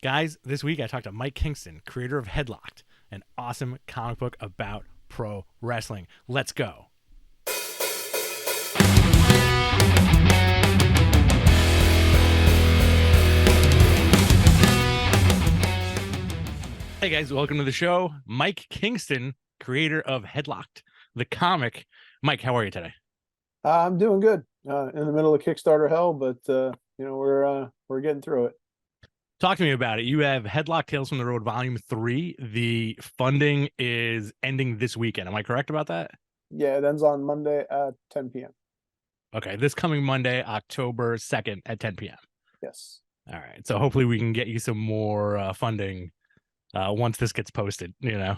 Guys, this week I talked to Mike Kingston, creator of Headlocked, an awesome comic book about pro wrestling. Let's go. Hey guys, welcome to the show. Mike Kingston, creator of Headlocked, the comic. Mike, how are you today? I'm doing good. In the middle of Kickstarter hell, but we're getting through it. Talk to me about it. You have Headlock Tales from the Road Volume 3. The funding is ending this weekend. Am I correct about that? Yeah, it ends on Monday at 10 p.m. Okay, this coming Monday, October 2nd at 10 p.m. Yes. All right. So hopefully we can get you some more funding once this gets posted, you know?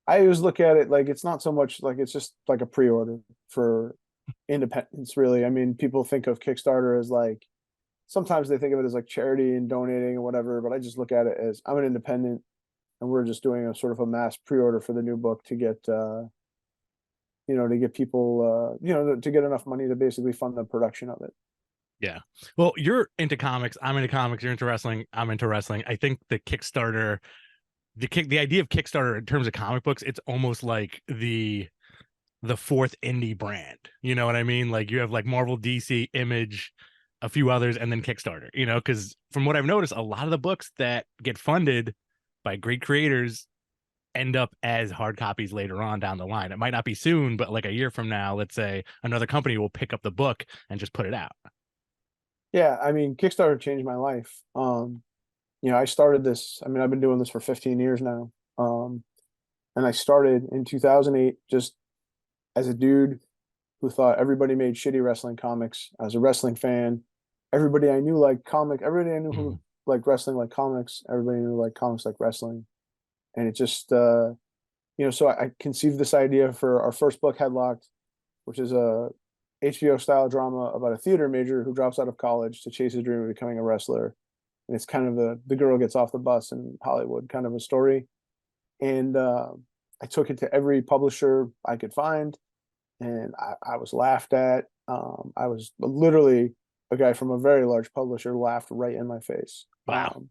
I always look at it like it's not so much like it's just like a pre-order for independence, really. I mean, people think of Kickstarter as like sometimes they think of it as like charity and donating or whatever, but I just look at it as I'm an independent and we're just doing a sort of a mass pre-order for the new book to get to get people to get enough money to basically fund the production of it. Yeah. Well, you're into comics. I'm into comics. You're into wrestling. I'm into wrestling. I think the Kickstarter, the idea of Kickstarter in terms of comic books, it's almost like the fourth indie brand. You know what I mean? Like you have like Marvel, DC, Image, a few others, and then Kickstarter, you know, because from what I've noticed, a lot of the books that get funded by great creators end up as hard copies later on down the line. It might not be soon, but like a year from now, let's say another company will pick up the book and just put it out. Yeah, I mean, Kickstarter changed my life. I started this, I mean, I've been doing this for 15 years now. And I started in 2008 just as a dude who thought everybody made shitty wrestling comics. I was a wrestling fan. Everybody I knew Mhm. who liked wrestling like comics, everybody knew like comics like wrestling. And it just, so I conceived this idea for our first book, Headlocked, which is a HBO style drama about a theater major who drops out of college to chase his dream of becoming a wrestler. And it's kind of the girl gets off the bus in Hollywood kind of a story. And I took it to every publisher I could find, and I was laughed at. I was literally a guy from a very large publisher laughed right in my face. Wow.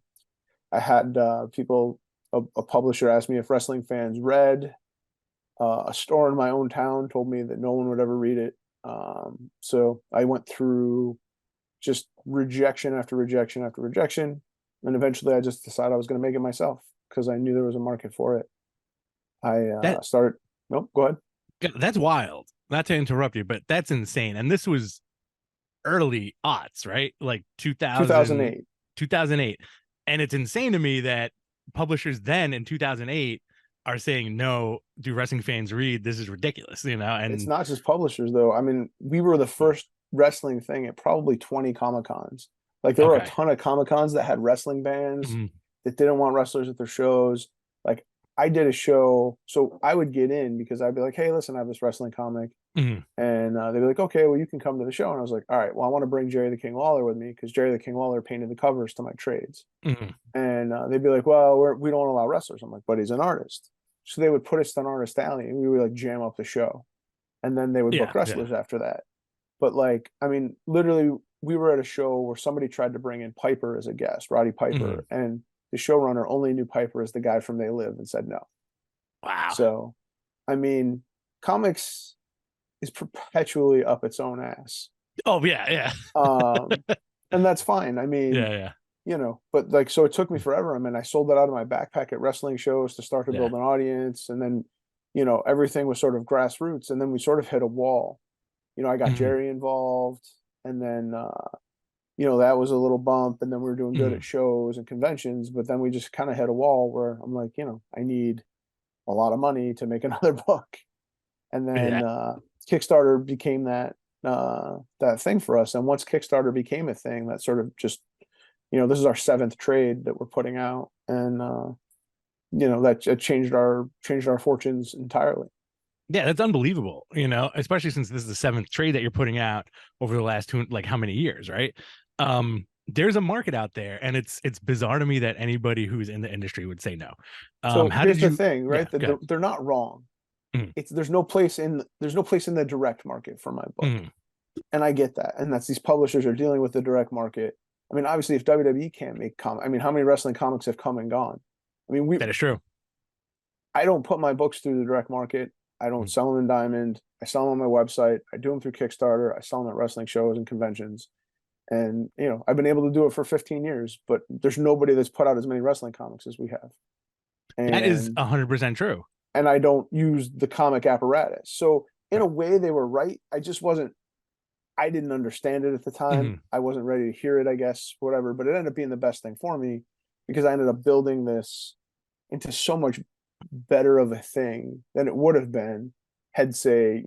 I had a publisher asked me if wrestling fans read. A store in my own town told me that no one would ever read it. So I went through just rejection after rejection after rejection. And eventually I just decided I was going to make it myself because I knew there was a market for it. I That started, nope, go ahead. that's wild. Not to interrupt you, but that's insane. And this was early aughts, right? Like 2000, 2008. 2008. And it's insane to me that publishers then in 2008 are saying, no, do wrestling fans read? This is ridiculous, you know? It's And not just publishers though. I mean, we were the first wrestling thing at probably 20 Comic Cons. Like there were a okay. ton of Comic Cons that had wrestling bands Mhm. that didn't want wrestlers at their shows. Like I did a show, so I would get in because I'd be like, "Hey, listen, I have this wrestling comic," Mhm. and they'd be like, "Okay, well, you can come to the show." And I was like, "All right, well, I want to bring Jerry the King Lawler with me because Jerry the King Lawler painted the covers to my trades." Mhm. And they'd be like, "Well, we don't allow wrestlers." I'm like, "But he's an artist." So they would put us on Artist Alley, and we would like jam up the show, and then they would book Yeah. Yeah. wrestlers after that. But like, I mean, literally, we were at a show where somebody tried to bring in Piper as a guest, Roddy Mhm. Piper, and the showrunner only knew Piper as the guy from They Live and said no. Wow. So, I mean, comics is perpetually up its own ass. Oh, yeah. Yeah. Um, and that's fine. I Yeah. mean, Yeah. but like, so it took me forever. I mean, I sold that out of my backpack at wrestling shows to start to Yeah. build an audience. And then, everything was sort of grassroots. And then we sort of hit a wall. I got Mhm. Jerry involved. And then, that was a little bump. And then we were doing good Mhm. at shows and conventions. But then we just kind of hit a wall where I'm like, I need a lot of money to make another book. And then Yeah. Kickstarter became that thing for us. And once Kickstarter became a thing, that sort of just this is our seventh trade that we're putting out, and that changed our fortunes entirely. Yeah, that's unbelievable, you know, especially since this is the seventh trade that you're putting out over the last two, like how many years, right? There's a market out there, and it's bizarre to me that anybody who's in the industry would say no. So How here's did the you? thing, Yeah, right? That good. they're not wrong. Mm, It's there's no place in the direct market for my book, mm, and I get that. And that's these publishers are dealing with the direct market. I mean, obviously, if WWE can't make I mean, how many wrestling comics have come and gone? I mean, That is true. I don't put my books through the direct market. I don't Mm. sell them in Diamond. I sell them on my website. I do them through Kickstarter. I sell them at wrestling shows and conventions. And, I've been able to do it for 15 years, but there's nobody that's put out as many wrestling comics as we have. That is And 100% true. I don't use the comic apparatus. So in Right. a way they were right. I didn't understand it at the time. Mhm. I wasn't ready to hear it, I guess, whatever, but it ended up being the best thing for me because I ended up building this into so much better of a thing than it would have been had, say,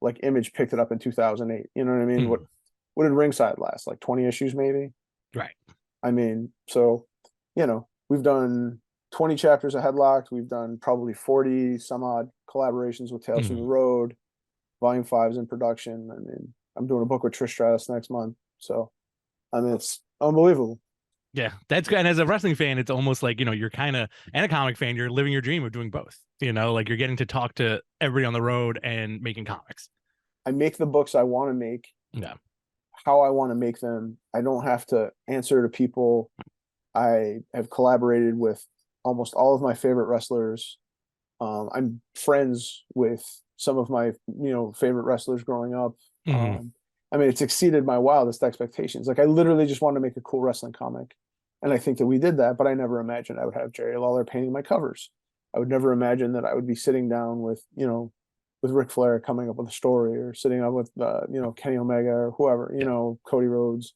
like Image picked it up in 2008. You know what I mean? Mhm. What did Ringside last? Like 20 issues maybe? Right. I mean, so, we've done 20 chapters of Headlocked. We've done probably 40 some odd collaborations with Tales from the Mhm. Road. Volume 5's in production. I mean, I'm doing a book with Trish Stratus next month. So, I mean, it's unbelievable. Yeah, that's good. And as a wrestling fan, it's almost like, you're kind of, and a comic fan, you're living your dream of doing both. Like you're getting to talk to everybody on the road and making comics. I make the books I want to make, Yeah. how I want to make them. I don't have to answer to people. I have collaborated with almost all of my favorite wrestlers. I'm friends with some of my, favorite wrestlers growing up. Mhm. I mean, it's exceeded my wildest expectations. Like I literally just wanted to make a cool wrestling comic. And I think that we did that, but I never imagined I would have Jerry Lawler painting my covers. I would never imagine that I would be sitting down with, with Ric Flair coming up with a story or sitting up with, Kenny Omega or whoever, Yeah. Cody Rhodes,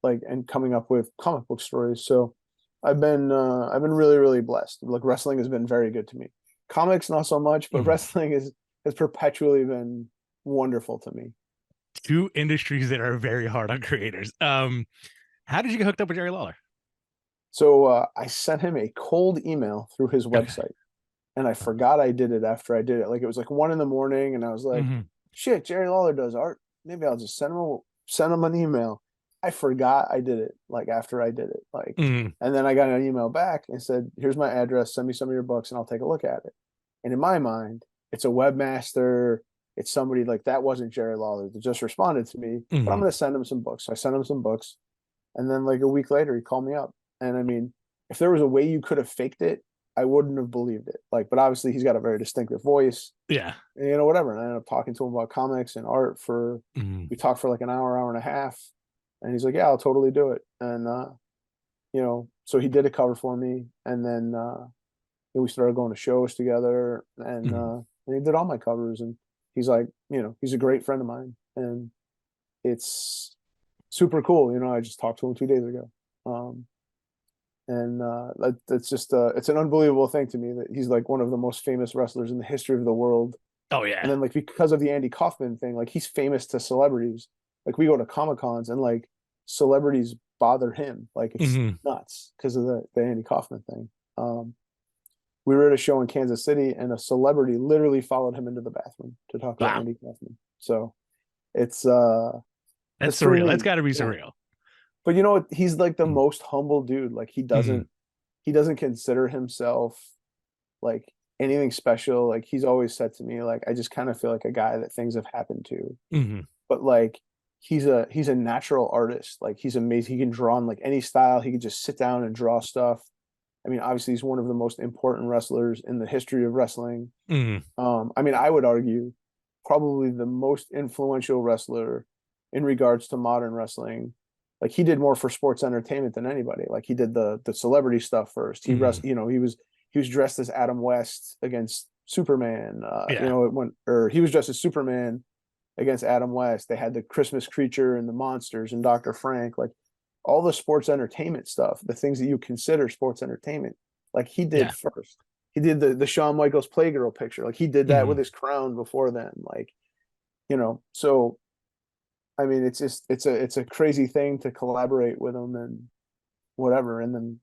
like, and coming up with comic book stories. So I've been really, really blessed. Like wrestling has been very good to me. Comics, not so much, but Mhm. wrestling has perpetually been wonderful to me. Two industries that are very hard on creators. How did you get hooked up with Jerry Lawler? So I sent him a cold email through his Okay. website, and I forgot I did it after I did it. Like it was like 1 in the morning, and I was like, Mhm. "Shit, Jerry Lawler does art. Maybe I'll just send him an email." I forgot I did it. Like after I did it, like, Mhm. and then I got an email back and said, "Here's my address. Send me some of your books, and I'll take a look at it." And in my mind, it's a webmaster. It's somebody like that wasn't Jerry Lawler that just responded to me, but I'm Mhm. going to send him some books. So I sent him some books. And then like a week later, he called me up. And I mean, if there was a way you could have faked it, I wouldn't have believed it. Like, but obviously he's got a very distinctive voice, Yeah. and, whatever. And I ended up talking to him about comics and art Mhm. we talked for like an hour and a half. And he's like, yeah, I'll totally do it. And, so he did a cover for me. And then, we started going to shows together, Mhm. and he did all my covers. And he's like, he's a great friend of mine, and it's super cool. I just talked to him 2 days ago, and that's just it's an unbelievable thing to me that he's like one of the most famous wrestlers in the history of the world. Oh And yeah. then like because of the Andy Kaufman thing, like he's famous to celebrities. Like we go to Comic Cons and like celebrities bother him, like it's Mhm. nuts because of the Andy Kaufman thing. Um, we were at a show in Kansas City, and a celebrity literally followed him into the bathroom to talk about Wow. Andy Kaufman. So it's That's that's pretty surreal. That's neat. got to be Yeah. surreal. But you know what? He's like the Mhm. most humble dude. Like Mhm. he doesn't consider himself like anything special. Like he's always said to me, like, I just kind of feel like a guy that things have happened to. Mhm. But like he's a natural artist. Like he's amazing. He can draw in like any style. He can just sit down and draw stuff. I mean, obviously he's one of the most important wrestlers in the history of wrestling. Mhm. I mean, I would argue probably the most influential wrestler in regards to modern wrestling. Like he did more for sports entertainment than anybody. Like he did the celebrity stuff first. Mhm. He was dressed as Adam West against Superman. Yeah. It went or he was dressed as Superman against Adam West. They had the Christmas creature and the monsters and Dr. Frank. Like all the sports entertainment stuff, the things that you consider sports entertainment, like he did Yeah. first. He did the Shawn Michaels Playgirl picture. Like he did that with Mhm. his crown before then. Like, so I mean it's a crazy thing to collaborate with him and whatever. And then,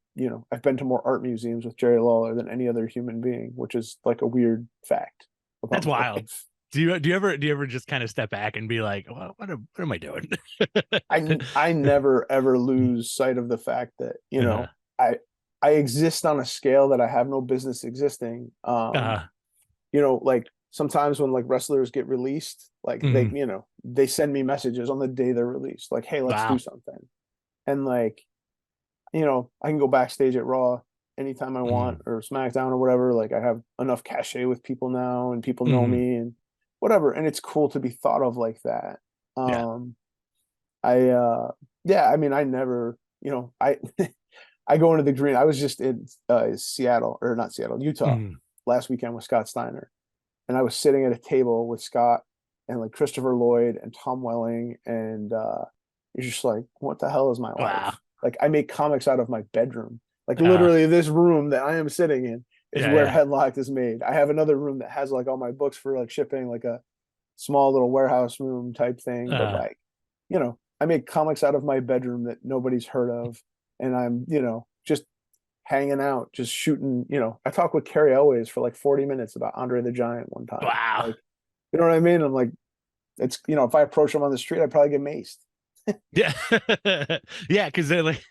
I've been to more art museums with Jerry Lawler than any other human being, which is like a weird fact That's about my wild. life. Do you ever just kind of step back and be like, well, what am I doing? I never ever lose sight of the fact that, Uh-huh. I I exist on a scale that I have no business existing. Uh-huh. Like sometimes when like wrestlers get released, like Mhm. they send me messages on the day they're released, like, hey, let's do Wow. something. And like I can go backstage at Raw anytime I Mhm. want, or SmackDown or whatever. Like, I have enough cachet with people now, and people know Mhm. me and whatever. And it's cool to be thought of like that. Yeah. I yeah, I mean, I never, I I go into the green. I was just in Seattle, or not Seattle, Utah Mhm. last weekend with Scott Steiner, and I was sitting at a table with Scott and like Christopher Lloyd and Tom Welling, and you're just like, what the hell is my Wow. life? Like, I make comics out of my bedroom. Like, Uh, literally, this room that I am sitting in is yeah, where yeah. Headlocked is made. I have another room that has like all my books for like shipping, like a small little warehouse room type thing. But Uh, like, I make comics out of my bedroom that nobody's heard of, and I'm, just hanging out, just shooting. I talked with Carrie Elways for like 40 minutes about Andre the Giant one time. wow. Like, you know what I mean? I'm like, it's, if I approach him on the street, I'd probably get maced. Yeah. Yeah, because they're like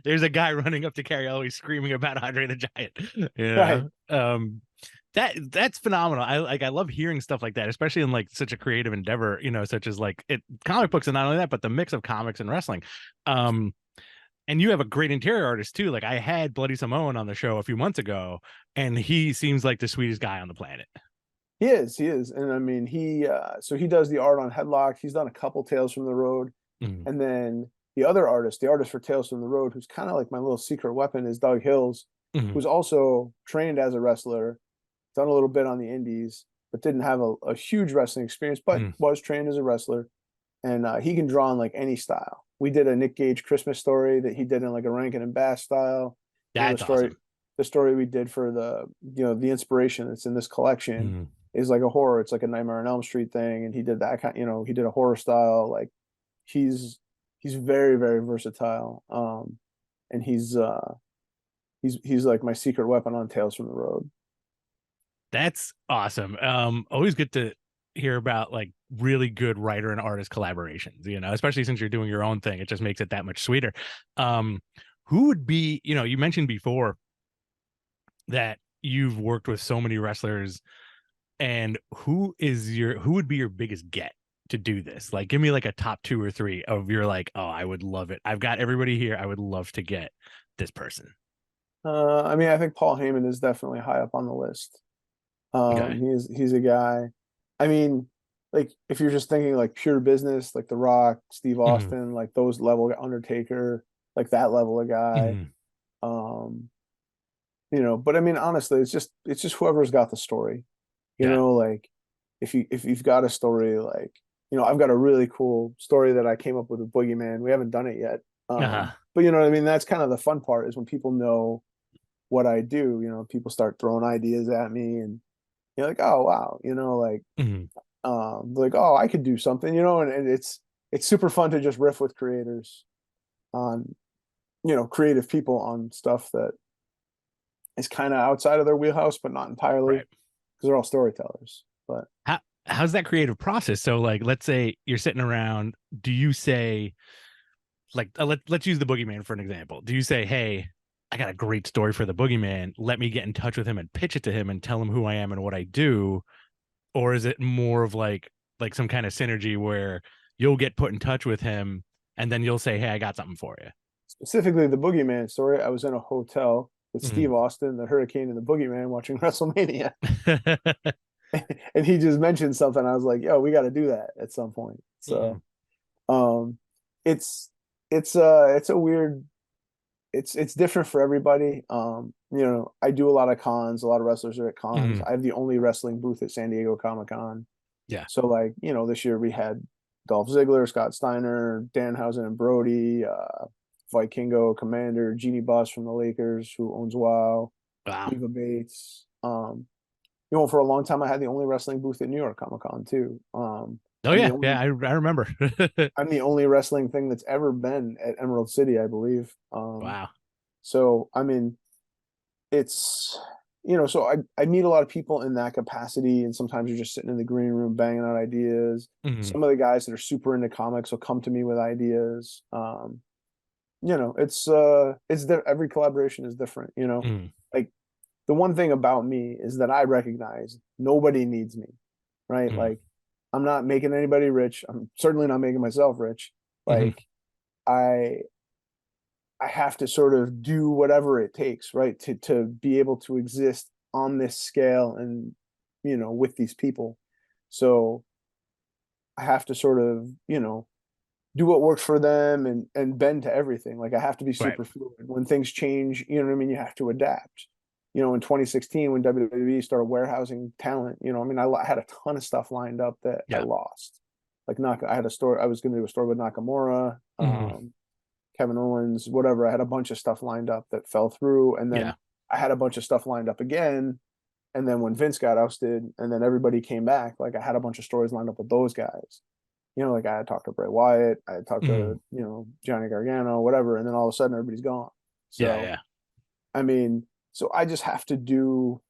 there's a guy running up to Carrie always screaming about Andre the Giant. You Right. know? That's phenomenal. I love hearing stuff like that, especially in like such a creative endeavor, such as like comic books, and not only that, but the mix of comics and wrestling. Um and you have a great interior artist too. Like I had Bloody Samoan on the show a few months ago, and he seems like the sweetest guy on the planet. He is. And I mean, so he does the art on Headlock. He's done a couple Tales from the Road. Mhm. And then the artist for Tales from the Road, who's kind of like my little secret weapon, is Doug Hills, Mhm. who's also trained as a wrestler, done a little bit on the indies, but didn't have a huge wrestling experience, but Mhm. was trained as a wrestler. And he can draw in like any style. We did a Nick Gage Christmas story that he did in like a Rankin and Bass style. The That's story, awesome. we did for the inspiration that's in this collection Mhm. is like a horror. It's like a Nightmare on Elm Street thing, and he did that kind. He did a horror style. Like, he's he's very, very versatile. And he's like my secret weapon on Tales from the Road. That's awesome. Always good to hear about like really good writer and artist collaborations, especially since you're doing your own thing. It just makes it that much sweeter. Um, who would be, you mentioned before that you've worked with so many wrestlers, and who would be your biggest get to do this? Like, give me like a top two or three of your like, oh, I would love it. I've got everybody here. I would love to get this person. I mean, I think Paul Heyman is definitely high up on the list. Okay. He's a guy. I mean, like, if you're just thinking like pure business, like The Rock, Steve Mhm. Austin, like those level, Undertaker, like that level of guy. Mhm. Um, but I mean, honestly, it's just whoever's got the story. Yeah. Like, if you've got a story, like, I've got a really cool story that I came up with Boogeyman. We haven't done it yet. Uh-huh. But you know what I mean? That's kind of the fun part, is when people know what I do. People start throwing ideas at me, and you're like, oh wow, like, Mhm. like, oh, I could do something, and it's super fun to just riff with creators on, creative people on stuff that is kind of outside of their wheelhouse, but not entirely, Right. because they're all storytellers. But How's that creative process? So like let's say you're sitting around, do you say like let's use the boogeyman for an example. Do you say, hey, I got a great story for the boogeyman, let me get in touch with him and pitch it to him and tell him who I am and what I do? Or is it more of like some kind of synergy where you'll get put in touch with him and then you'll say, hey, I got something for specifically the Boogeyman story, I was in a hotel with you? Steve Austin, the Hurricane, and the Boogeyman watching WrestleMania, Mm. and he just mentioned something. I was like, "Yo, we got to do that at some point." So, Mhm. um, it's it's a weird, it's different for everybody. I do a lot of cons. A lot of wrestlers are at cons. Mhm. I have the only wrestling booth at San Diego Comic-Con. Yeah. So, like, this year we had Dolph Ziggler, Scott Steiner, Danhausen and Brody, Vikingo, Commander, Jeannie Buss from the Lakers, who owns WoW, Wow. Leva Bates. For a long time I had the only wrestling booth at New York Comic Con too. Oh I'm the yeah, only yeah, I remember. I'm the only wrestling thing that's ever been at Emerald City, I believe. Wow. So I mean, it's so I meet a lot of people in that capacity, and sometimes you're just sitting in the green room banging out ideas. Mhm. Some of the guys that are super into comics will come to me with ideas. Every collaboration is different. Mhm. Like, the one thing about me is that I recognize nobody needs me, right? Mhm. Like, I'm not making anybody rich. I'm certainly not making myself rich. Mhm. Like, I I have to sort of do whatever it takes, right, to be able to exist on this scale and, with these people. So I have to sort of, do what works for them and bend to everything. Like I have to be Right. super fluid. When things change, you know what I mean? You have to adapt. In 2016 when WWE started warehousing talent, I mean, I had a ton of stuff lined up that I Yeah. lost. Like I had a story, I was going to do a story with Nakamura, Hmm. Kevin Owens, whatever. I had a bunch of stuff lined up that fell through, and then Yeah. I had a bunch of stuff lined up again. And then when Vince got ousted, and then everybody came back, like I had a bunch of stories lined up with those guys. Like I had talked to Bray Wyatt, I had talked Hmm. to Johnny Gargano, whatever, and then all of a sudden everybody's gone. Yeah. So Yeah. I mean, so I just have to do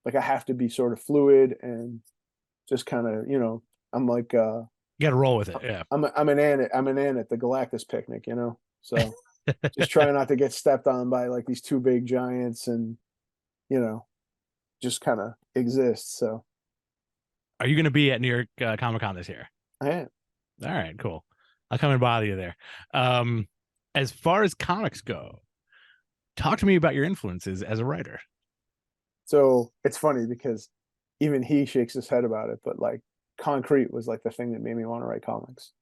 like I have to be sort of fluid and just kind of I'm like You got to roll with it. Yeah. I'm an ant at the Galactus picnic, so just trying not to get stepped on by like these two big giants and you know just kind of exist. So Are you going to be at New York Comic Con this year? I am. All right, cool. I'll come and bother you there. Um, as far as comics go, talk to me about your influences as a writer. So it's funny because even he shakes his head about it, but like Concrete was like the thing that made me want to write comics.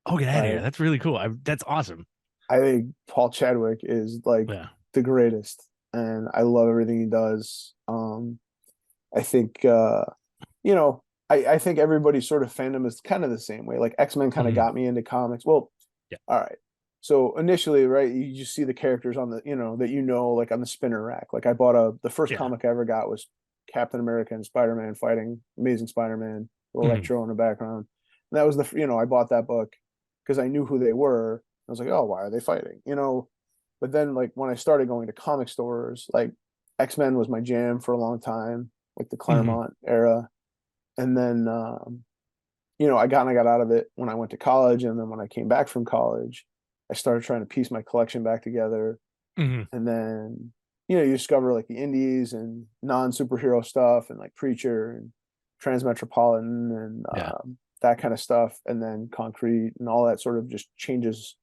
Oh, get out of here. Like That's really cool. That's awesome. I think Paul Chadwick is like Yeah. the greatest, and I love everything he does. I think you know, I think everybody's sort of fandom is kind of the same way. Like X-Men kind of Mhm. got me into comics. Well, Yeah. all right. So initially, right, you just see the characters on the, that like on the spinner rack. Like I bought the first Yeah. comic I ever got was Captain America and Spider-Man fighting Amazing Spider-Man, Mhm. Electro in the background. And that was I bought that book because I knew who they were. I was like, oh, why are they fighting? But then like when I started going to comic stores, like X-Men was my jam for a long time, like the Mhm. Claremont era. And then I got out of it when I went to college, and then when I came back from college, I started trying to piece my collection back together. Mhm. And then you discover like the indies and non-superhero stuff and like Preacher and Transmetropolitan and Yeah. that kind of stuff, and then Concrete and all that sort of just changes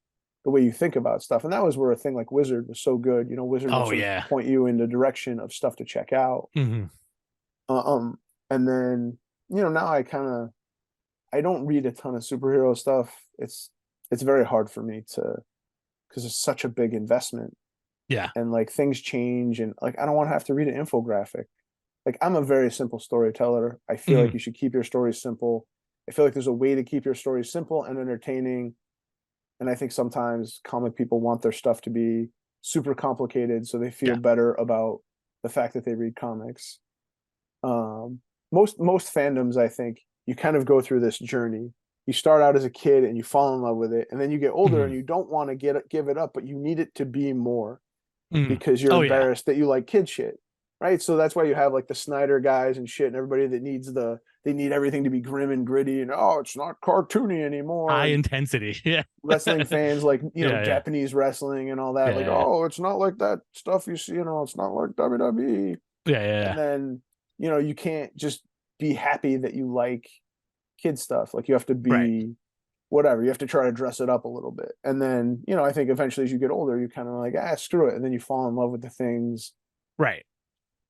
the way you think about stuff. And that was where a thing like Wizard was so good. Wizard would Oh sort of yeah. point you in the direction of stuff to check out. Mhm. Uh, um, and then now I don't read a ton of superhero stuff. It's very hard for me to because it's such a big investment, Yeah. and like things change, and like I don't want to have to read an infographic. Like I'm a very simple storyteller. I feel like Mhm. you should keep your stories simple. I feel like there's a way to keep your stories simple and entertaining. And I think sometimes comic people want their stuff to be super complicated so they feel Yeah. better about the fact that they read comics. um most fandoms, I think you kind of go through this journey. You start out as a kid and you fall in love with it, and then you get older and Mhm. you don't want to give it up, but you need it to be more Mhm. because you're Oh yeah. embarrassed that you like kid shit, right? So that's why you have like the Snyder guys and shit, and everybody that they need everything to be grim and gritty, and oh, it's not cartoony anymore. High And intensity. Yeah. wrestling fans like Yeah. Yeah. Japanese wrestling and all that, Yeah. like, Yeah. oh, it's not like that stuff you see, it's not like WWE. Yeah. Yeah. And Yeah. then you can't just be happy that you like kid stuff. Like you have to Right. be whatever. You have to try to dress it up a little bit. And then I think eventually as you get older, you kind of like, screw it, and then you fall in love with the things Right.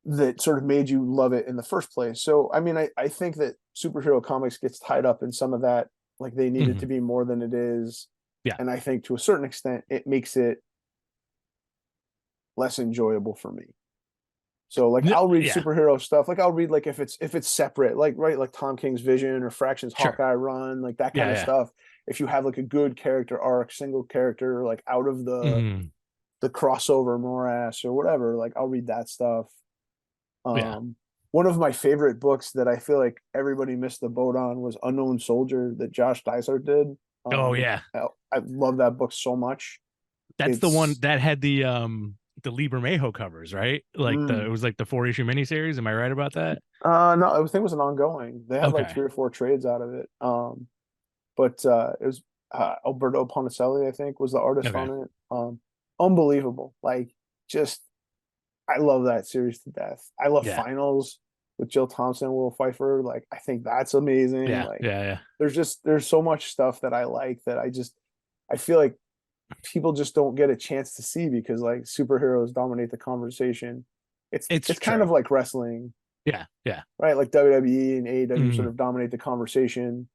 that sort of made you love it in the first place. So I mean, I think that superhero comics gets tied up in some of that, like they need it to Mhm. be more than it is. Yeah. And I think to a certain extent it makes it less enjoyable for me. So like I'll read Yeah. superhero stuff. Like I'll read like if it's separate, like right, like Tom King's Vision or Fraction's Sure. Hawkeye run, like that Yeah. kind of Yeah. stuff. If you have like a good character arc, single character, like out of Mhm. the crossover morass or whatever, like I'll read that stuff. Yeah. Um One of my favorite books that I feel like everybody missed the boat on was Unknown Soldier that Josh Dysart did. Oh Um yeah. I love that book so much. That's the one It's that had the Liebermejo covers, right? Like it mm, was like the 4 issue miniseries. Am I right about that? no, I think it was an ongoing. They had like Okay. 3 or 4 trades out of it. But it was Alberto Ponticelli, I think, was the artist Okay. on it. Unbelievable. Like, just I love that series to death. I love Yeah. Finals with Jill Thompson, Will Pfeiffer. Like, I think that's amazing. Yeah. Like, Yeah. Yeah. there's so much stuff that I like that I feel like people just don't get a chance to see because like superheroes dominate the conversation. It's It's kind true. of like wrestling, Yeah, yeah. right? Like WWE and AEW sort Mhm. of dominate the conversation,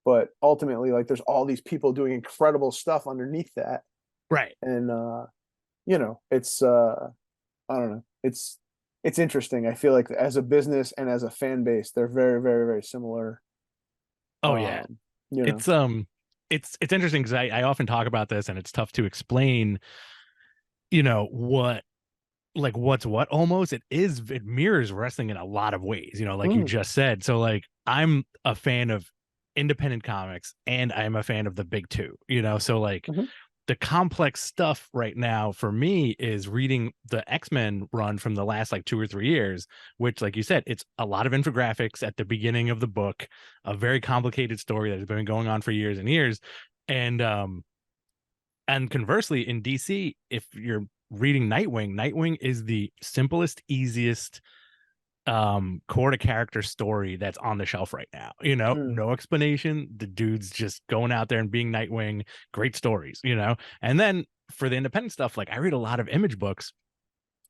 but ultimately like there's all these people doing incredible stuff underneath that. Right. And it's I don't know. It's interesting. I feel like as a business and as a fan base, they're very, very, very similar. Oh yeah. Um, you know. It's it's interesting because I often talk about this and it's tough to explain, what like what's what almost. It mirrors wrestling in a lot of ways, like you Mm, just said. So like I'm a fan of independent comics and I'm a fan of the big two, so like mhm, the complex stuff right now for me is reading the X-Men run from the last like 2 or 3 years, which, like you said, it's a lot of infographics at the beginning of the book, a very complicated story that has been going on for years and years. And conversely, in DC, if you're reading Nightwing is the simplest, easiest core to character story that's on the shelf right now. mm. No explanation. The dude's just going out there and being Nightwing. Great stories. And then for the independent stuff, like I read a lot of Image books,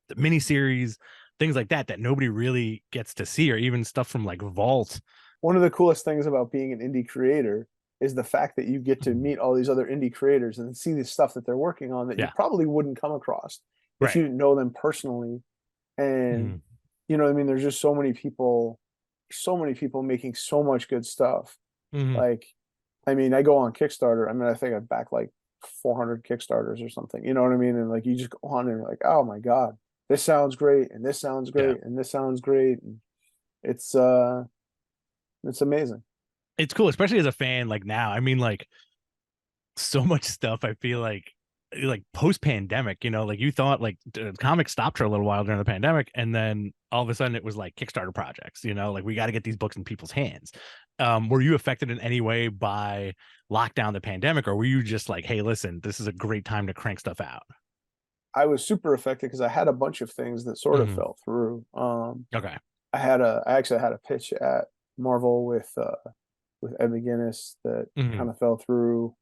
the miniseries, things like that nobody really gets to see, or even stuff from like Vault. One of the coolest things about being an indie creator is the fact that you get to meet all these other indie creators and see the stuff that they're working on that you Yeah. probably wouldn't come across if Right. you didn't know them personally. And Mhm. you know what I mean? There's just so many people making so much good stuff. Mhm. Like, I mean, I go on Kickstarter. I mean, I think I've backed like 400 Kickstarters or something. You know what I mean? And like, you just go on and you're like, oh my God, this sounds great, and this sounds Yeah. great, and this sounds great. And it's it's amazing. It's cool, especially as a fan. Like now, I mean, like so much stuff. I feel like post pandemic, like you thought like comics stopped for a little while during the pandemic, and then all of a sudden it was like Kickstarter projects. Like we got to get these books in people's hands. Were you affected in any way by lockdown, the pandemic, or were you just like, hey, listen, this is a great time to crank stuff out? I was super affected because I had a bunch of things that sort of Hmm. fell through. Okay. I actually had a pitch at Marvel with Ed McGuinness that Hmm. kind of fell through.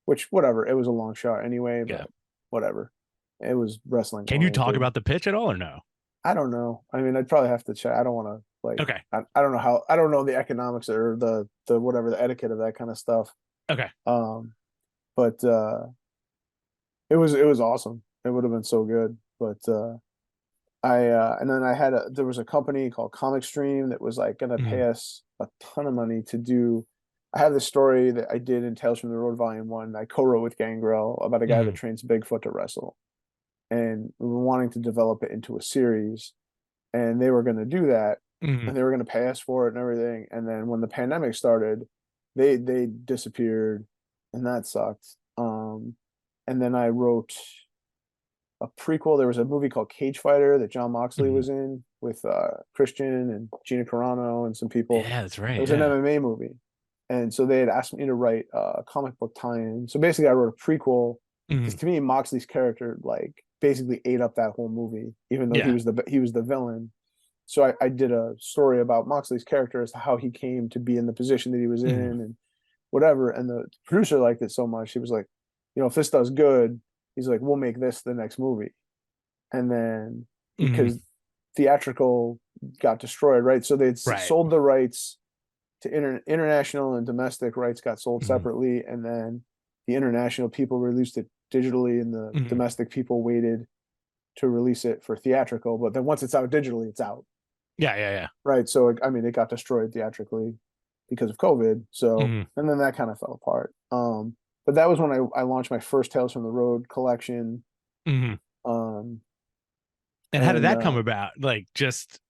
Which whatever, it was a long shot anyway, Yeah. but whatever. It was wrestling Can you talk oriented. about the pitch at all or no? I don't know. I mean, I'd probably have to check. I don't want to like. Okay. I don't know how. I don't know the economics or the whatever the etiquette of that kind of stuff. Okay. Um, but it was awesome. It would have been so good, but I and then there was a company called Comic Stream that was like gonna Hmm. pay us a ton of money to do. I have this story that I did in Tales from the Road Volume One. I co-wrote with Gangrel about a guy that Hmm. trains Bigfoot to wrestle, and we were wanting to develop it into a series, and they were going to do that, Hmm. and they were going to pay us for it and everything. And then when the pandemic started, they disappeared, and that sucked. And then I wrote a prequel. There was a movie called Cage Fighter that John Moxley Hmm. was in with Christian and Gina Carano and some people. Yeah, that's It right. was an Yeah. MMA movie, and so they had asked me to write a comic book tie-in. So basically, I wrote a prequel because Hmm. to me, Moxley's character like basically ate up that whole movie, even though Yeah. he was the villain. So I did a story about Moxley's character as to how he came to be in the position that he was in Hmm. and whatever. And the producer liked it so much, he was like, if this does good, he's like, we'll make this the next movie. And then Hmm. because theatrical got destroyed, right? So they'd Right. sold the rights to international and domestic rights got sold Hmm. separately, and then the international people released it digitally, and the Hmm. domestic people waited to release it for theatrical. But then once it's out digitally, it's out, Yeah. Yeah. Yeah. right? So I mean, it got destroyed theatrically because of COVID. So Hmm. and then that kind of fell apart. But that was when I launched my first Tales from the Road collection. Hmm. Um, And how did and that come about? Like just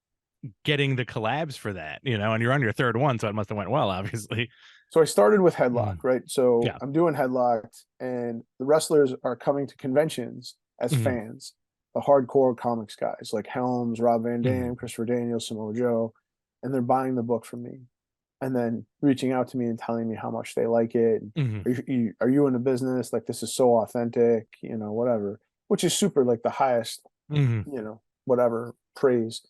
getting the collabs for that, and you're on your third one, so it must have went well, obviously. So I started with Hmm. Headlocked, right? So Yeah. I'm doing Headlocked, and the wrestlers are coming to conventions as Hmm. fans, the hardcore comics guys like Helms, Rob Van Hmm. Dam, Christopher Daniels, Samoa Joe, and they're buying the book from me, and then reaching out to me and telling me how much they like it. And, Hmm. are you in the business? Like this is so authentic, whatever, which is super, like the highest, Hmm. whatever praise.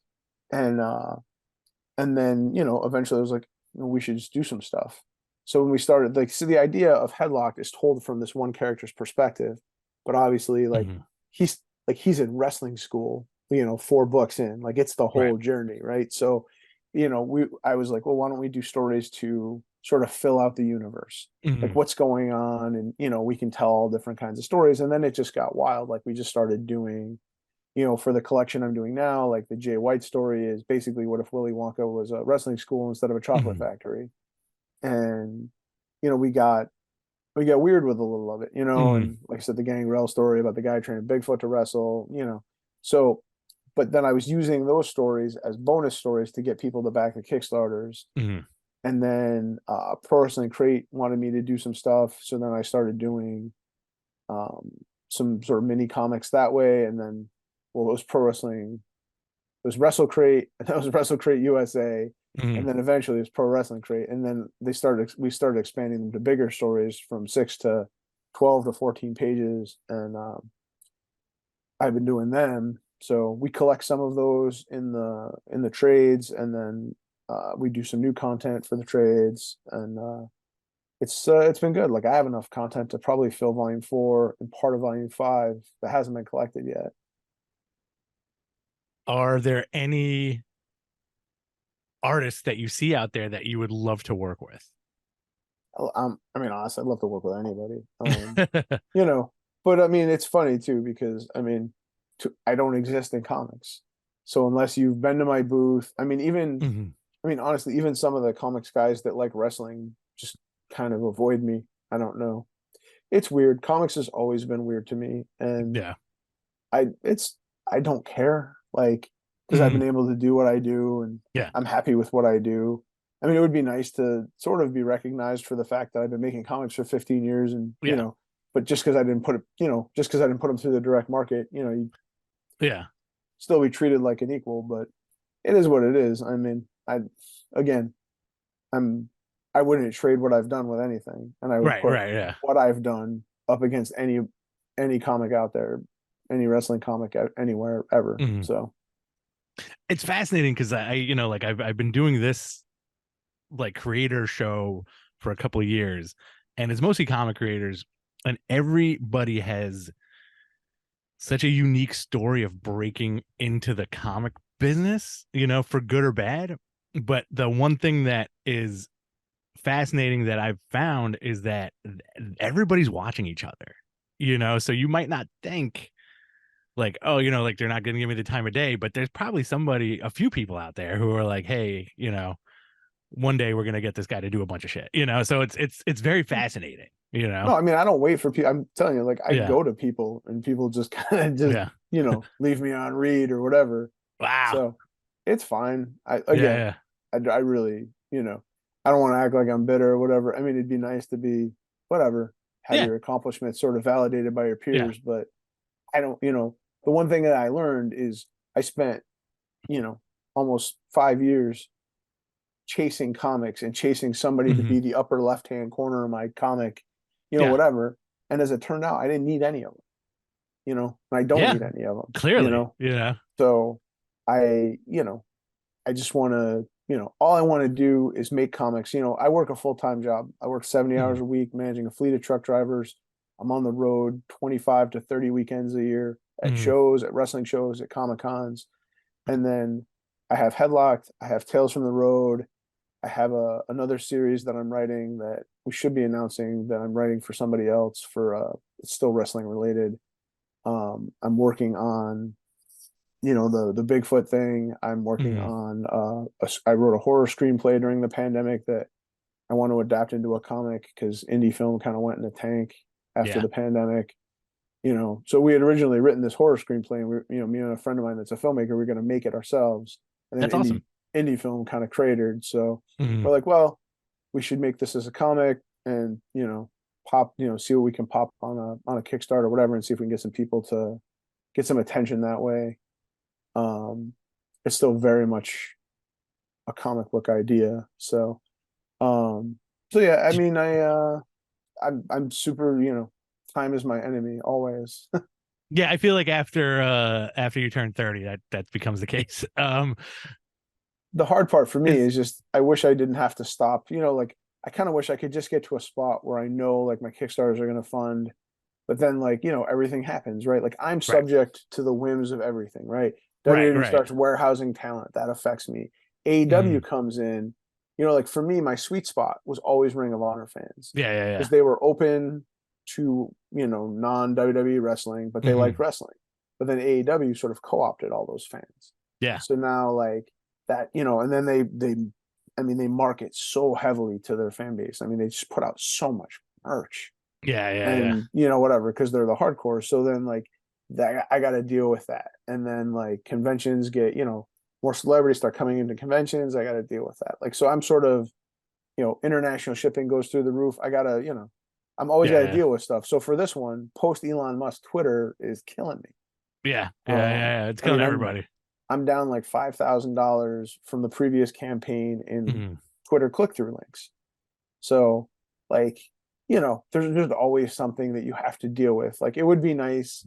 And then eventually I was like, we should just do some stuff. So when we started, like, so the idea of Headlocked is told from this one character's perspective, but obviously, like, Mhm. he's he's in wrestling school, 4 books in, like, it's the Right. whole journey, right? So, I was like, well, why don't we do stories to sort of fill out the universe, like Mhm. what's going on, and we can tell all different kinds of stories, and then it just got wild. Like we just started doing, for the collection I'm doing now, like the Jay White story is basically what if Willy Wonka was a wrestling school instead of a chocolate Mhm. factory, and we got weird with a little of it, Mhm. and like I said, the Gangrel story about the guy training Bigfoot to wrestle. So, but then I was using those stories as bonus stories to get people to back the Kickstarters. Mhm. And then Pro Wrestling Crate wanted me to do some stuff. So then I started doing um, some sort of mini comics that way. And then, well, it was Pro Wrestling, it was Wrestle Crate, and that was Wrestle Crate USA. And Mhm. then eventually it's Pro Wrestling Crate. And then we started expanding them to bigger stories from 6 to 12 to 14 pages. And I've been doing them. So we collect some of those in the trades, and then we do some new content for the trades, and it's been good. Like I have enough content to probably fill volume 4 and part of volume 5 that hasn't been collected yet. Are there any artists that you see out there that you would love to work with? I mean, honestly, I'd love to work with anybody. You know, but I mean, it's funny too because I mean, I don't exist in comics, so unless you've been to my booth, Mhm. I mean, honestly, even some of the comics guys that like wrestling just kind of avoid me. I don't know. It's weird. Comics has always been weird to me, and Yeah. I it's I don't care, like, because I've been Mhm. able to do what I do, and Yeah. I'm happy with what I do. I mean, it would be nice to sort of be recognized for the fact that I've been making comics for 15 years, and Yeah. but just because I didn't put it, just because I didn't put them through the direct market, you Yeah. still be treated like an equal. But it is what it is. I mean, again, I'm I wouldn't trade what I've done with anything, and I would Right. put Right. Yeah. what I've done up against any comic out there, any wrestling comic anywhere ever. Mhm. So It's fascinating because like I've been doing this like creator show for a couple of years, and it's mostly comic creators, and everybody has such a unique story of breaking into the comic business, for good or bad. But the one thing that is fascinating that I've found is that everybody's watching each other, so you might not think like, oh, like they're not going to give me the time of day, but there's probably a few people out there who are like, hey, one day we're going to get this guy to do a bunch of shit, so it's very fascinating, no, I mean, I don't wait for people. I'm telling you, like, I yeah, go to people, and people just kind of just yeah, leave me on read or whatever. wow, So it's fine. yeah, Again, yeah, I really, I don't want to act like I'm bitter or whatever. I mean, it'd be nice to be whatever, have yeah, your accomplishments sort of validated by your yeah, peers, but I don't, the one thing that I learned is I spent, you know, almost 5 years chasing comics and chasing somebody to hmm, be the upper left hand corner of my comic, yeah, whatever. And as it turned out, I didn't need any of them, and I don't yeah, need any of them, clearly, yeah, So I, I just want to, all I want to do is make comics. I work a full-time job. I work 70 hours hmm, a week managing a fleet of truck drivers. I'm on the road 25 to 30 weekends a year at hmm, shows, at wrestling shows, at Comic Cons. And then I have Headlocked, I have Tales from the Road, I have another series that I'm writing that we should be announcing that I'm writing for somebody else for it's still wrestling related. I'm working on the Bigfoot thing. I'm working hmm, on I wrote a horror screenplay during the pandemic that I want to adapt into a comic because indie film kind of went in the tank after yeah, the pandemic. So we had originally written this horror screenplay, and me and a friend of mine that's a filmmaker, we're going to make it ourselves, and then that's awesome. indie film kind of cratered. So Hmm. we're like, well, we should make this as a comic, and pop, see what we can pop on a Kickstarter or whatever, and see if we can get some people to get some attention that way. Um, it's still very much a comic book idea. Um, so yeah, I mean, I'm super, time is my enemy always. Yeah, I feel like after you turn 30, that becomes the case. The hard part for me Is is just I wish I didn't have to stop. Like I kind of wish I could just get to a spot where I know like my Kickstarters are going to fund, but then like, you know, everything happens, right? Like I'm Right. subject to the whims of everything, right? Right. WWE Right. starts warehousing talent, that affects me. AEW Mhm. comes in, you know, like for me, my sweet spot was always Ring of Honor fans Yeah. Yeah. because they were open to, you know, non WWE wrestling, but Yeah. they liked Mhm. wrestling. But then AEW sort of co-opted all those fans. Yeah. So now like that, you know, and then they I mean they market so heavily to their fan base. I mean, they just put out so much merch Yeah. Yeah. Yeah. and you know, whatever, because they're the hardcore. So then like that I gotta deal with that. And then like conventions get, you know, more celebrities start coming into conventions. I gotta deal with that. Like so I'm sort of, you know, international shipping goes through the roof. I gotta, you know, I'm always Yeah. gotta Yeah. deal with stuff. So for this one, post Elon Musk Twitter is killing me. Yeah. Yeah. Um, Yeah. It's I killing mean, everybody. I'm down like $5,000 from the previous campaign in Mhm. Twitter click-through links. So, like, you know, there's always something that you have to deal with. Like, it would be nice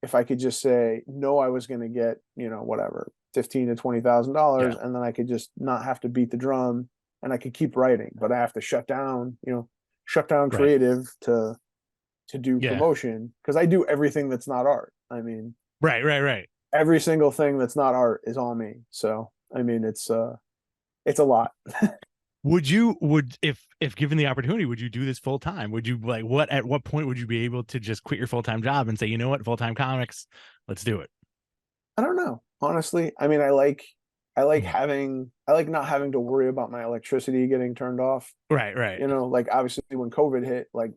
if I could just say, no, I was going to get, you know, whatever, 15 to $20,000, Yeah. and then I could just not have to beat the drum and I could keep writing, but I have to shut down, you know, shut down Right. creative to do Yeah. promotion because I do everything that's not art. I mean, Right. Right. Right. every single thing that's not art is all me. So, I mean, it's a lot. Would if given the opportunity, would you do this full time? Would you like what at what point would you be able to just quit your full time job and say, you know what, full time comics, let's do it? I don't know. Honestly, I mean, Mhm. I like not having to worry about my electricity getting turned off. Right, right. You know, like obviously when COVID hit, like,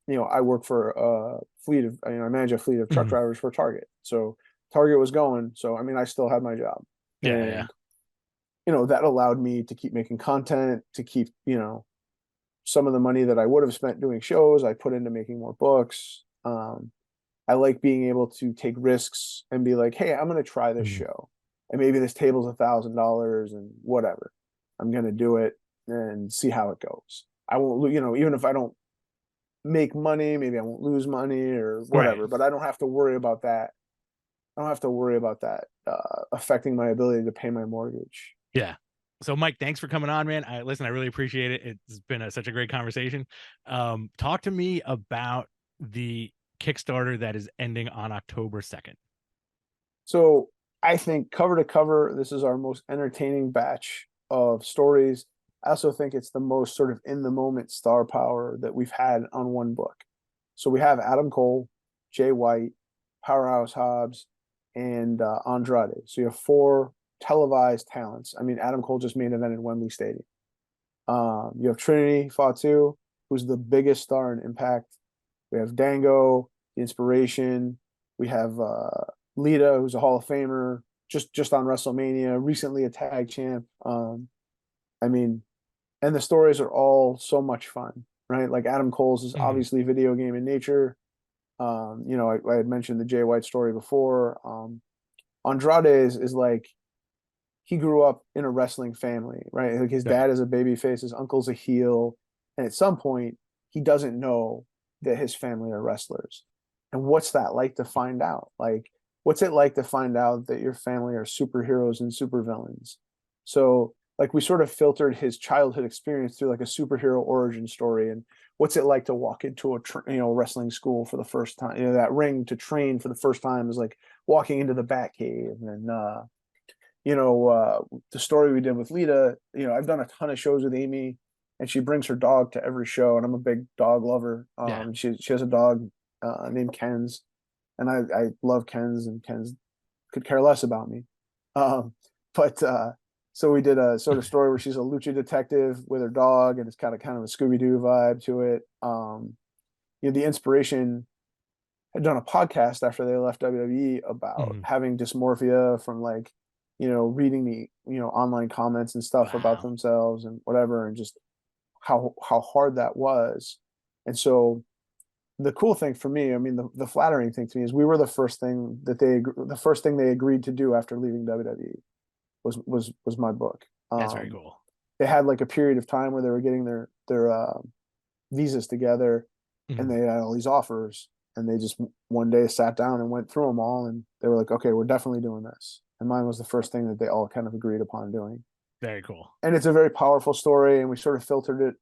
you know, I work for a fleet of, you know, I manage a fleet of truck Mhm. drivers for Target. So Target was going. So, I mean, I still had my job. Yeah, yeah. And, you know, that allowed me to keep making content, to keep, you know, some of the money that I would have spent doing shows, I put into making more books. I like being able to take risks and be like, hey, I'm going to try this Mhm. show. And maybe this table's $1,000 and whatever. I'm going to do it and see how it goes. I won't, you know, even if I don't make money, maybe I won't lose money or Right. whatever, but I don't have to worry about that. I don't have to worry about that affecting my ability to pay my mortgage. Yeah. So Mike, thanks for coming on, man. I listen, I really appreciate it. It's been such a great conversation. Talk to me about the Kickstarter that is ending on October 2nd. So I think cover to cover, this is our most entertaining batch of stories. I also think it's the most sort of in the moment star power that we've had on one book. So we have Adam Cole, Jay White, Powerhouse Hobbs, and Andrade. So you have four televised talents. I mean, Adam Cole just main evented Wembley Stadium. You have Trinity Fatu, who's the biggest star in Impact. We have Dango, the Inspiration. We have Lita, who's a Hall of Famer, just on WrestleMania, recently a tag champ. I mean, and the stories are all so much fun, right? Like Adam Cole's is Mhm. obviously video game in nature. You know, I had mentioned the Jay White story before. Andrade's is like he grew up in a wrestling family, right? Like his Right. dad is a babyface, his uncle's a heel, and at some point he doesn't know that his family are wrestlers. And what's that like to find out? Like, what's it like to find out that your family are superheroes and supervillains? So, like, we sort of filtered his childhood experience through like a superhero origin story, and what's it like to walk into a you know wrestling school for the first time? You know, that ring to train for the first time is like walking into the Batcave, and you know, the story we did with Lita, you know, I've done a ton of shows with Amy and she brings her dog to every show and I'm a big dog lover. Yeah. She has a dog named Ken's and I love Ken's and Ken's could care less about me. Um, but so we did a sort of story where she's a lucha detective with her dog and it's kind of a Scooby-Doo vibe to it. You know, the inspiration had done a podcast after they left WWE about Mhm. having dysmorphia from like, you know, reading the, you know, online comments and stuff about Wow. themselves and whatever, and just how hard that was. And so the cool thing for me, I mean, the flattering thing to me is we were the first thing they agreed to do after leaving WWE was my book. That's very cool. They had like a period of time where they were getting their visas together and Mhm. they had all these offers and they just one day sat down and went through them all and they were like, okay, we're definitely doing this. And mine was the first thing that they all kind of agreed upon doing. Very cool. And it's a very powerful story and we sort of filtered it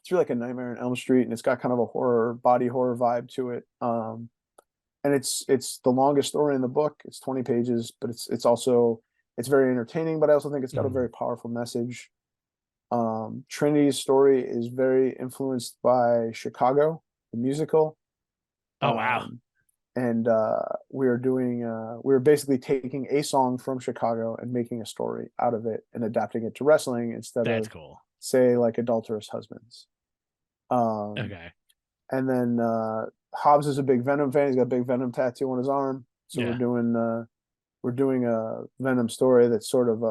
it's really like a Nightmare on Elm Street, and it's got kind of a horror, body horror vibe to it. And it's the longest story in the book. It's 20 pages, but it's also it's very entertaining, but I also think it's got a very powerful message. Trinity's story is very influenced by Chicago, the musical. Oh wow, And we were basically taking a song from Chicago and making a story out of it and adapting it to wrestling instead that's of, cool. say, like Adulterous Husbands. Okay, And then Hobbs is a big Venom fan. He's got a big Venom tattoo on his arm. So yeah, we're doing a Venom story that's sort of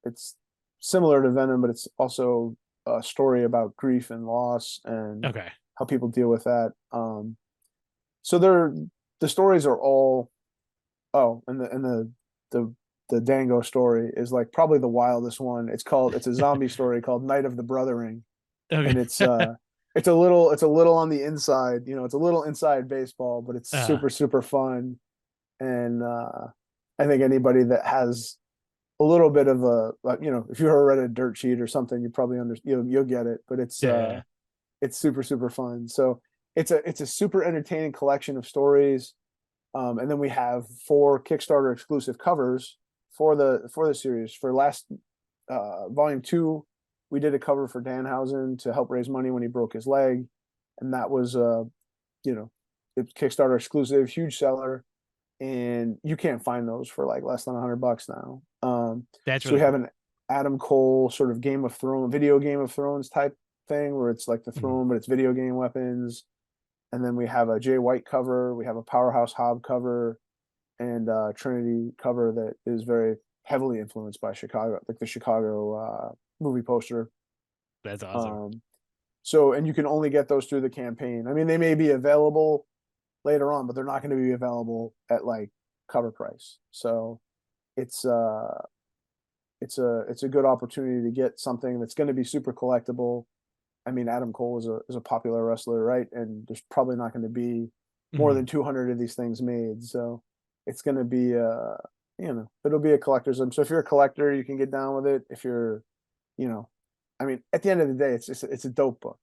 it's similar to Venom, but it's also a story about grief and loss and okay, how people deal with that. So the stories are all the Dango story is like probably the wildest one. It's a zombie story called Night of the Brothering, okay. and it's a little on the inside, it's a little inside baseball, but it's uh, super fun. And I think anybody that has a little bit of if you ever read a dirt sheet or something, you probably you'll get it. But yeah, it's super fun. So it's a super entertaining collection of stories. And then we have 4 Kickstarter exclusive covers for the series. For last volume 2, we did a cover for Danhausen to help raise money when he broke his leg, and that was it's Kickstarter exclusive, huge seller, and you can't find those for like less than $100 now. that's So really we have cool. an Adam Cole sort of video Game of Thrones type thing where it's like the Mhm. throne, but it's video game weapons. And then we have a Jay White cover, we have a Powerhouse Hobb cover, and Trinity cover that is very heavily influenced by Chicago, like the Chicago movie poster. That's awesome. Um, so, and you can only get those through the campaign. I mean, they may be available later on, but they're not going to be available at like cover price. So it's it's a good opportunity to get something that's going to be super collectible. I mean, Adam Cole is a popular wrestler, right? And there's probably not going to be more Mhm. than 200 of these things made. So it's going to be it'll be a collector's item. So if you're a collector, you can get down with it. If you're, you know, I mean, at the end of the day, it's a dope book,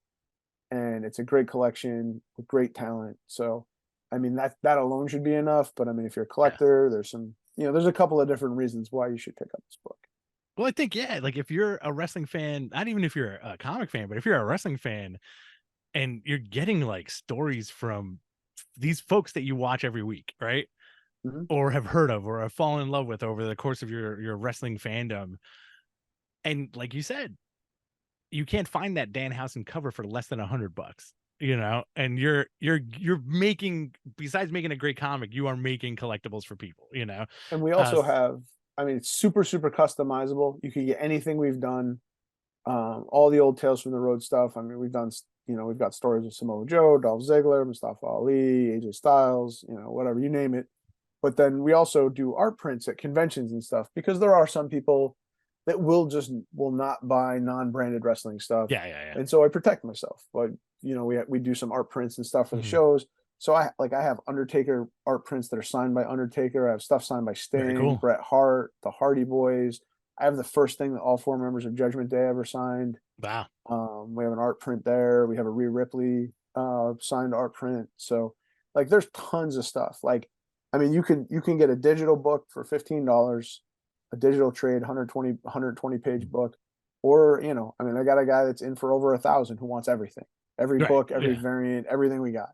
and it's a great collection with great talent. So, I mean, that alone should be enough. But I mean, if you're a Yeah. collector, there's a couple of different reasons why you should pick up this book. Well, I think yeah, like if you're a wrestling fan, not even if you're a comic fan, but if you're a wrestling fan and you're getting like stories from these folks that you watch every week, right? Mhm. Or have heard of or have fallen in love with over the course of your wrestling fandom. And like you said, you can't find that Danhausen cover for less than $100, and you're making, besides making a great comic, you are making collectibles for people, And we uh also have, I mean, it's super customizable. You can get anything we've done. All the old Tales from the Road stuff. I mean, we've got stories of Samoa Joe, Dolph Ziggler, Mustafa Ali, AJ Styles, whatever, you name it. But then we also do art prints at conventions and stuff because there are some people that will not buy non-branded wrestling stuff. yeah. And so I protect myself. But we do some art prints and stuff for the Mhm. shows. So I have Undertaker art prints that are signed by Undertaker. I have stuff signed by Very Sting, cool. Bret Hart, the Hardy Boys. I have the first thing that all 4 members of Judgment Day ever signed. Wow. We have an art print there. We have a Rhea Ripley signed art print. So like there's tons of stuff. Like, I mean, you can get a digital book for $15, a digital trade, 120 page book, or I mean, I got a guy that's in for over 1,000 who wants everything, every Right. book, every Yeah. variant, everything we got.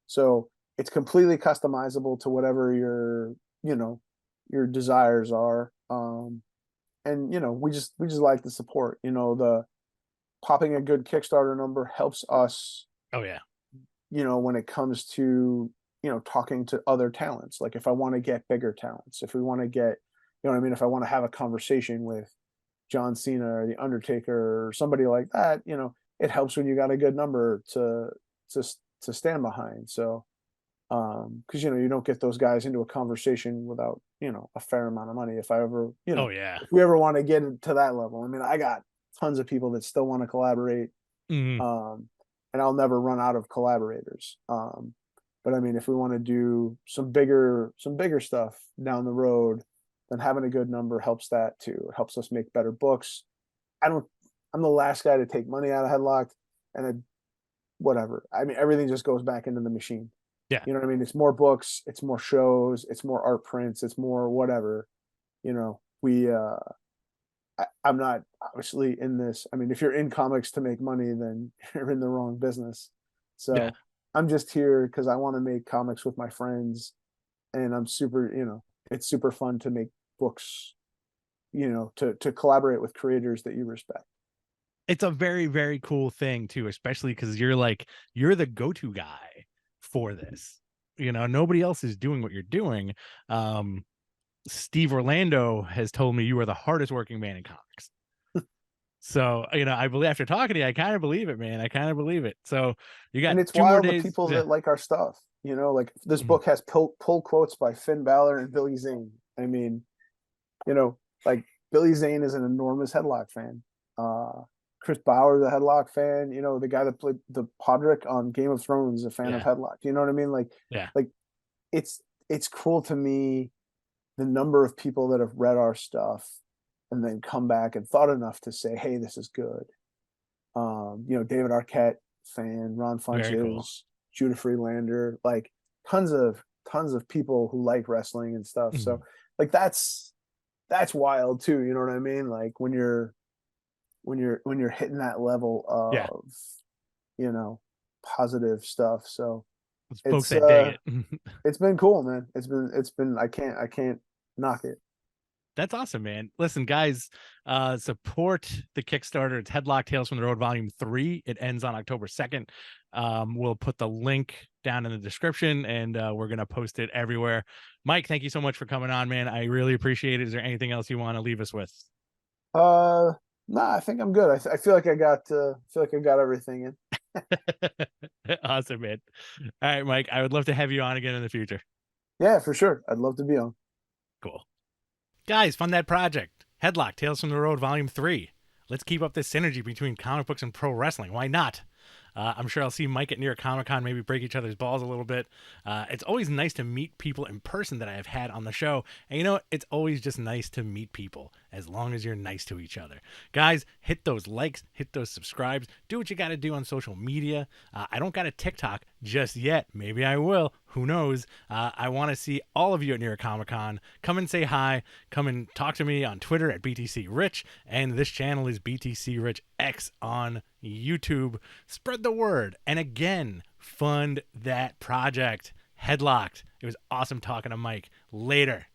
So it's completely customizable to whatever your desires are. And we just like the support. The popping a good Kickstarter number helps us, Oh yeah. when it comes to, talking to other talents. Like if I want to get bigger talents, if we want to get, what I mean? If I want to have a conversation with John Cena or The Undertaker or somebody like that, it helps when you got a good number to, to stand behind. So, because, you don't get those guys into a conversation without, a fair amount of money. Oh yeah. If we ever want to get to that level, I mean, I got tons of people that still want to collaborate, Mhm. um, and I'll never run out of collaborators. But I mean, if we want to do some bigger stuff down the road, then having a good number helps that too. It helps us make better books. I don't. I'm the last guy to take money out of Headlocked, and whatever. I mean, everything just goes back into the machine. Yeah. You know what I mean? It's more books, it's more shows, it's more art prints, it's more whatever. You know, I'm not obviously in this. I mean, if you're in comics to make money, then you're in the wrong business. Yeah. So I'm just here because I want to make comics with my friends, and I'm super, it's super fun to make books, to collaborate with creators that you respect. It's a very, very cool thing too, especially because you're the go-to guy for this. Nobody else is doing what you're doing. Steve Orlando has told me you are the hardest working man in comics. So, I believe, after talking to you, I kind of believe it, man. I kind of believe it. So you got And it's 2 more wild the days. people Yeah. that like our stuff. Like this Mhm. book has pull quotes by Finn Balor and Billy Zane. I mean, like Billy Zane is an enormous Headlock fan. Chris Bauer, the Headlock fan. The guy that played the Podrick on Game of Thrones, is a fan of Yeah. Headlock. You know what I mean? Yeah. Like it's cool to me the number of people that have read our stuff and then come back and thought enough to say, "Hey, this is good." David Arquette fan, Ron Very cool. Funches, Judah Freelander, like tons of people who like wrestling and stuff. Mhm. So like that's wild too. You know what I mean? Like when you're hitting that level Yeah. of you know positive stuff. So It's folks it's that dig uh it. it's been cool, man. It's been I can't knock it. That's awesome, man. Listen, guys, support the Kickstarter. It's Headlock Tales from the Road Volume 3. It ends on October 2nd. We'll put the link down in the description, and we're going to post it everywhere. Mike, thank you so much for coming on, man. I really appreciate it. Is there anything else you want to leave us with? Nah, I think I'm good. I feel like I got everything in. Awesome, man. All right, Mike, I would love to have you on again in the future. Yeah, for sure. I'd love to be on. Cool. Guys, fund that project. Headlock Tales from the Road Volume 3. Let's keep up this synergy between comic books and pro wrestling. Why not? I'm sure I'll see Mike at New York Comic Con, maybe break each other's balls a little bit. It's always nice to meet people in person that I have had on the show. And it's always just nice to meet people as long as you're nice to each other. Guys, hit those likes, hit those subscribes, do what you got to do on social media. I don't got a TikTok just yet. Maybe I will. Who knows? I want to see all of you at New York Comic Con. Come and say hi. Come and talk to me on Twitter at BTC Rich. And this channel is BTC Rich X on YouTube. Spread the word. And again, fund that project. Headlocked. It was awesome talking to Mike. Later.